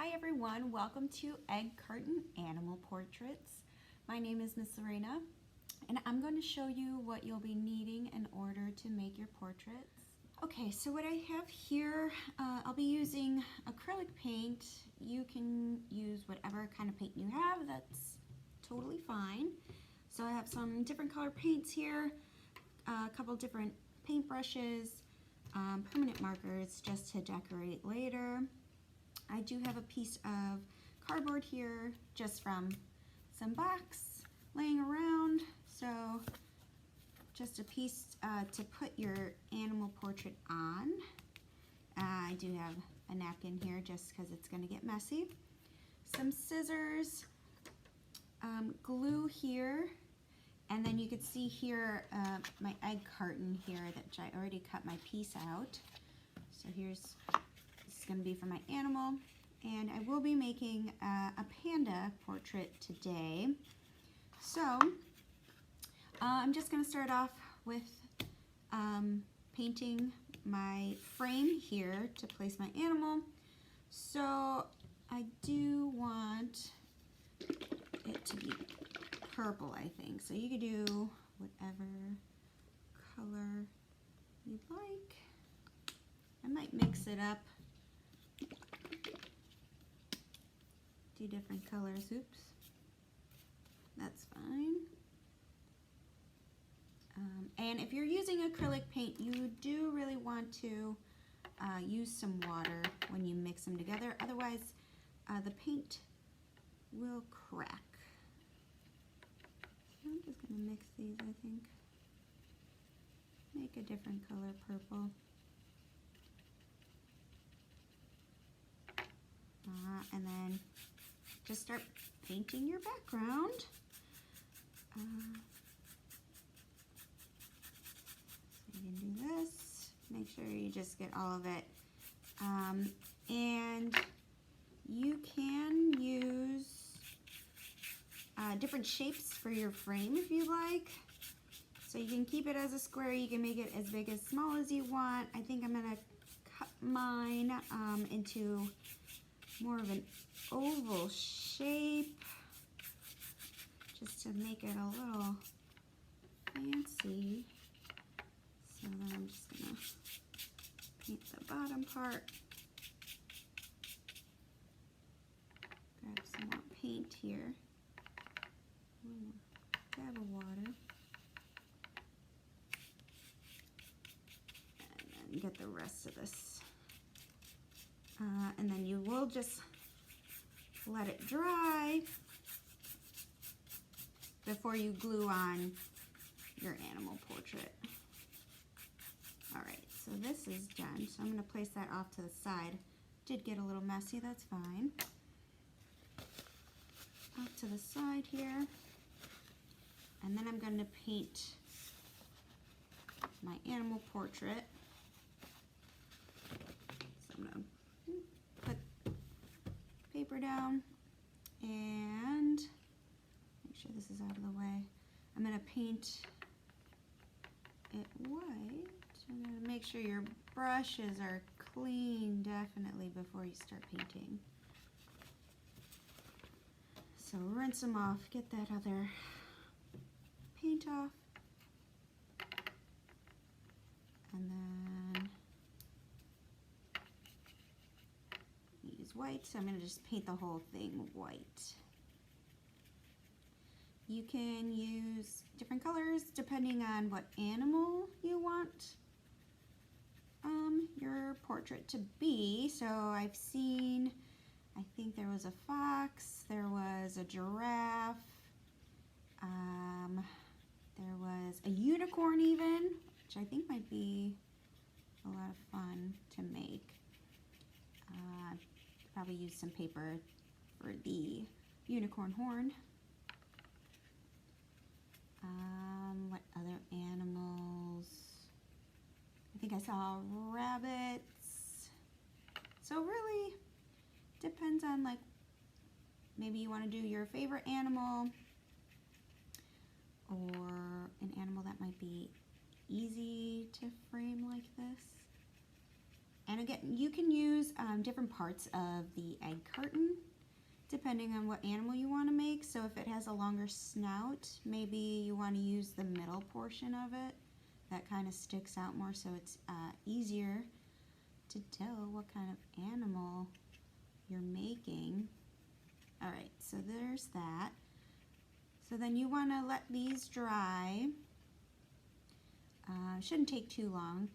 Hi everyone, welcome to Egg Carton Animal Portraits. My name is Miss Lorena and I'm going to show you what you'll be needing in order to make your portraits. Okay, so what I have here, I'll be using acrylic paint. You can use whatever kind of paint you have, that's totally fine. So I have some different color paints here, a couple different paintbrushes, permanent markers just to decorate later. I do have a piece of cardboard here just from some box laying around, so just a piece to put your animal portrait on. I do have a napkin here just because it's going to get messy. Some scissors, glue here, and then you can see here my egg carton here that I already cut my piece out. So this is going to be for my animal, and I will be making a panda portrait today. So I'm just going to start off with painting my frame here to place my animal. So I do want it to be purple, I think. So you could do whatever color you'd like. I might mix it up. Do different colors. Oops. That's fine. And if you're using acrylic paint, you do really want to use some water when you mix them together. Otherwise, the paint will crack. I'm just going to mix these, I think. Make a different color purple. And then just start painting your background. So you can do this. Make sure you just get all of it. And you can use different shapes for your frame if you like. So you can keep it as a square. You can make it as big as small as you want. I think I'm going to cut mine into more of an oval shape just to make it a little fancy. So then I'm just going to paint the bottom part. Grab some more paint here. Dab of water. And then get the rest of this. And then you will just let it dry before you glue on your animal portrait. Alright, so this is done. So I'm going to place that off to the side. Did get a little messy, that's fine. Off to the side here. And then I'm going to paint my animal portrait. So I'm going to put paper down and make sure this is out of the way. I'm going to paint it white. I'm going to make sure your brushes are clean definitely before you start painting. So rinse them off, get that other paint off, and then use white. So I'm going to just paint the whole thing white. You can use different colors depending on what animal you want your portrait to be. So I've seen, I think there was a fox, there was a giraffe, there was a unicorn even, which I think might be a lot of fun to make. Probably use some paper for the unicorn horn. What other animals? I think I saw rabbits. So really depends on, like, maybe you want to do your favorite animal or an animal that might be easy to frame like this. And again, you can use different parts of the egg carton depending on what animal you want to make. So if it has a longer snout, maybe you want to use the middle portion of it. That kind of sticks out more, so it's easier to tell what kind of animal you're making. All right, so there's that. So then you want to let these dry. Shouldn't take too long.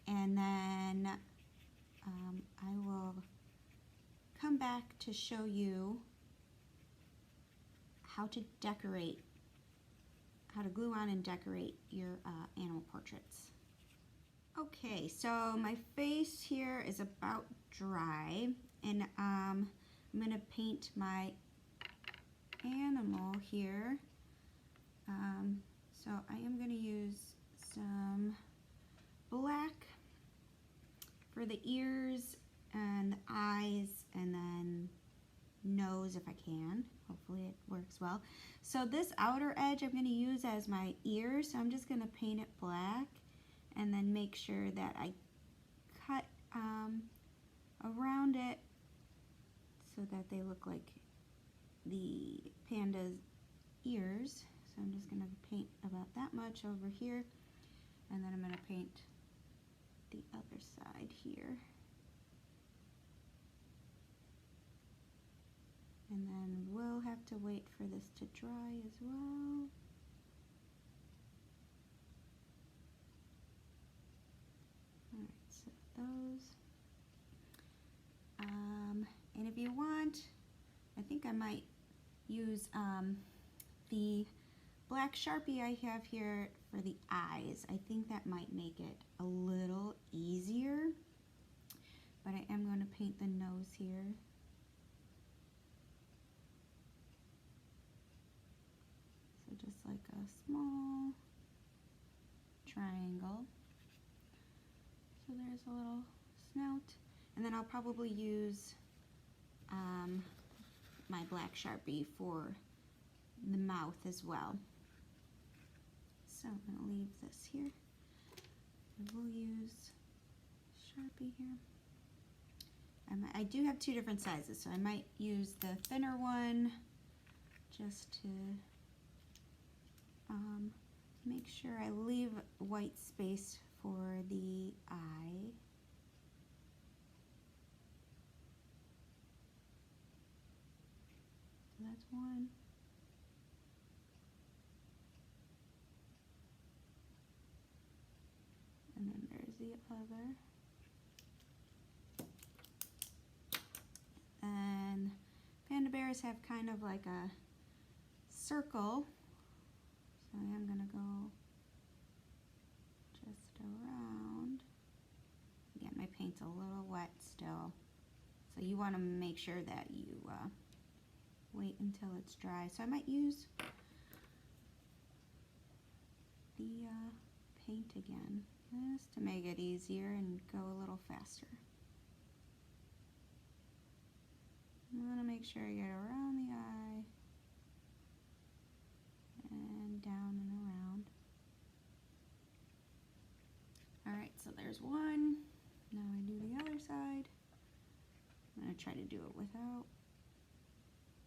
And then I will come back to show you how to decorate, how to glue on and decorate your animal portraits. Okay, so my face here is about dry, and I'm going to paint my animal here. So I am going to use some black for the ears and the eyes, and then nose if I can. Hopefully it works well. So this outer edge I'm going to use as my ear, so I'm just going to paint it black and then make sure that I cut around it so that they look like the panda's ears. So I'm just going to paint about that much over here, and then I'm going to paint the other side here. And then we'll have to wait for this to dry as well. Alright, so those. And if you want, I think I might use the black Sharpie I have here for the eyes. I think that might make it a little easier. But I am going to paint the nose here. Just like a small triangle. So there's a little snout. And then I'll probably use my black Sharpie for the mouth as well. So I'm going to leave this here. I will use Sharpie here. I do have two different sizes, so I might use the thinner one just to make sure I leave white space for the eye. So that's one. And then there's the other. And panda bears have kind of like a circle. So I am going to go just around. Again, my paint's a little wet still. So you want to make sure that you wait until it's dry. So I might use the paint again, just to make it easier and go a little faster. I want to make sure I get around the eye and down and around. Alright, so there's one. Now I do the other side. I'm going to try to do it without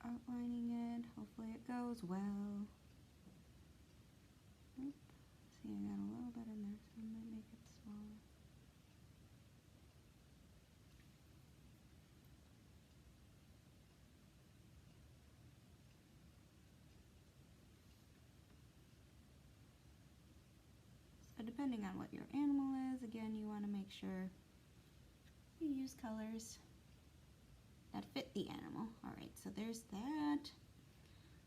outlining it. Hopefully it goes well. Oop. See, I got a little bit in there, so I might make it smaller. So depending on what your animal is, again, you want to make sure you use colors that fit the animal. Alright, so there's that.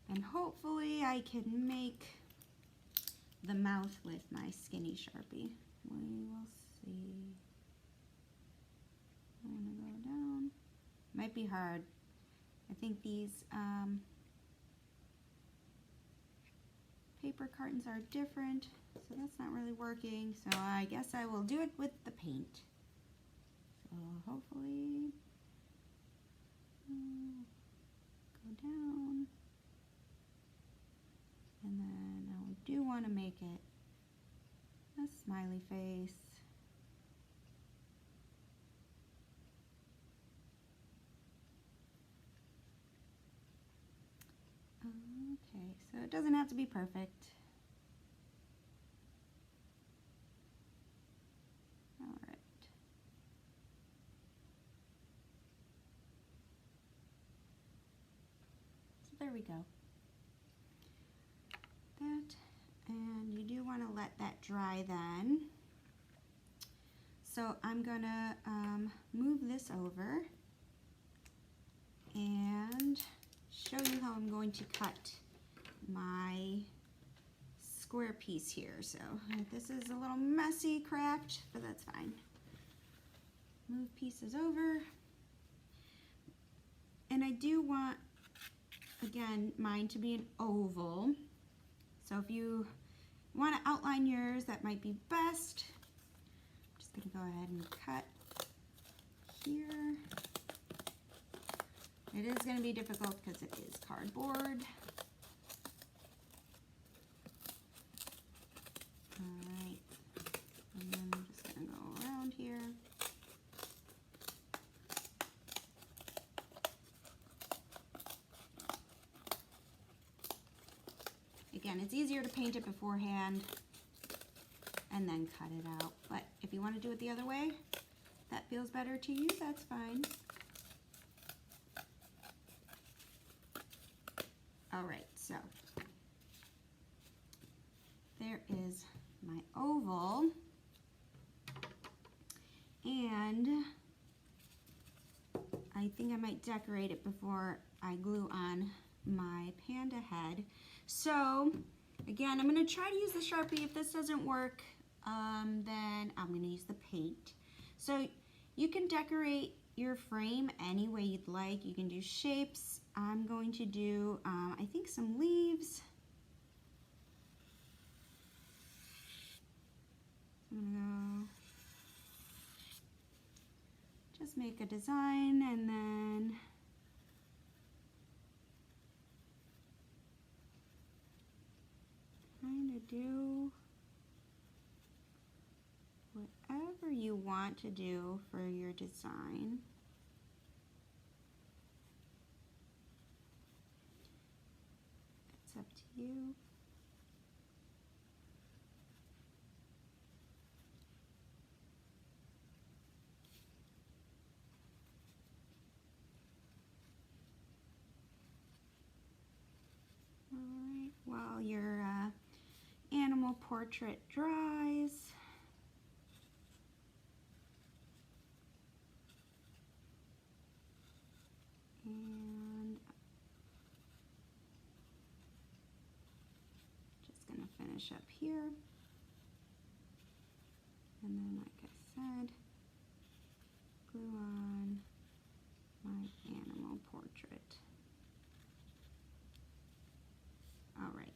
And hopefully I can make the mouth with my skinny Sharpie. We will see. I'm going to go down. Might be hard. I think these paper cartons are different, so that's not really working. So I guess I will do it with the paint. So hopefully go down, and then I do want to make it a smiley face. Okay, so it doesn't have to be perfect. All right. So there we go. That, and you do want to let that dry then. So I'm gonna move this over and show you how I'm going to cut my square piece here. So this is a little messy, cracked, but that's fine. Move pieces over. And I do want, again, mine to be an oval. So if you want to outline yours, that might be best. I'm just going to go ahead and cut here. It is going to be difficult because it is cardboard. Alright, and then I'm just going to go around here. Again, it's easier to paint it beforehand and then cut it out. But if you want to do it the other way, that feels better to you, that's fine. Alright, so there is my oval, and I think I might decorate it before I glue on my panda head. So again, I'm going to try to use the Sharpie. If this doesn't work, then I'm going to use the paint. So you can decorate your frame any way you'd like. You can do shapes. I'm going to do, I think, some leaves. I'm going to just make a design and then kind of do whatever you want to do for your design. It's up to you. Alright, while your animal portrait dries, and just going to finish up here, and then, like I said, glue on my animal portrait. All right.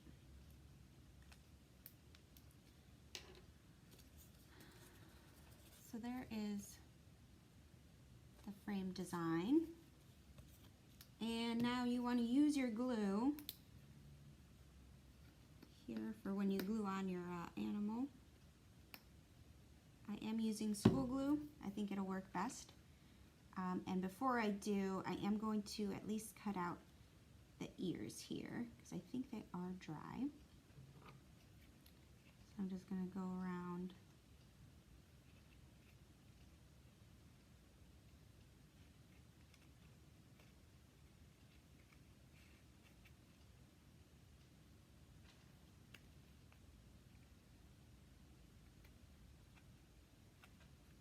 So there is the frame design. And now you want to use your glue here for when you glue on your animal. I am using school glue. I think it'll work best. And before I do, I am going to at least cut out the ears here because I think they are dry. So I'm just going to go around.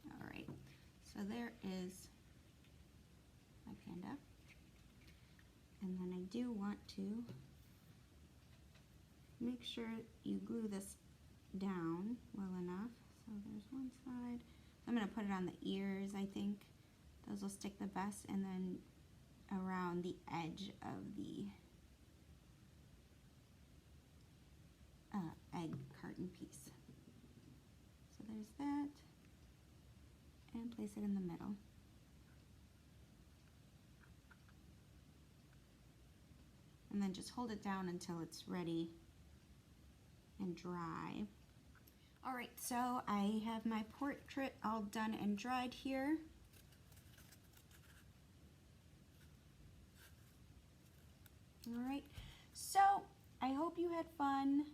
All right, so there is my panda. And then I do want to make sure you glue this down well enough. So there's one side. I'm going to put it on the ears, I think. Those will stick the best, and then around the edge of the egg carton piece. So there's that, and place it in the middle. And then just hold it down until it's ready and dry. All right, so I have my portrait all done and dried here. All right, So I hope you had fun.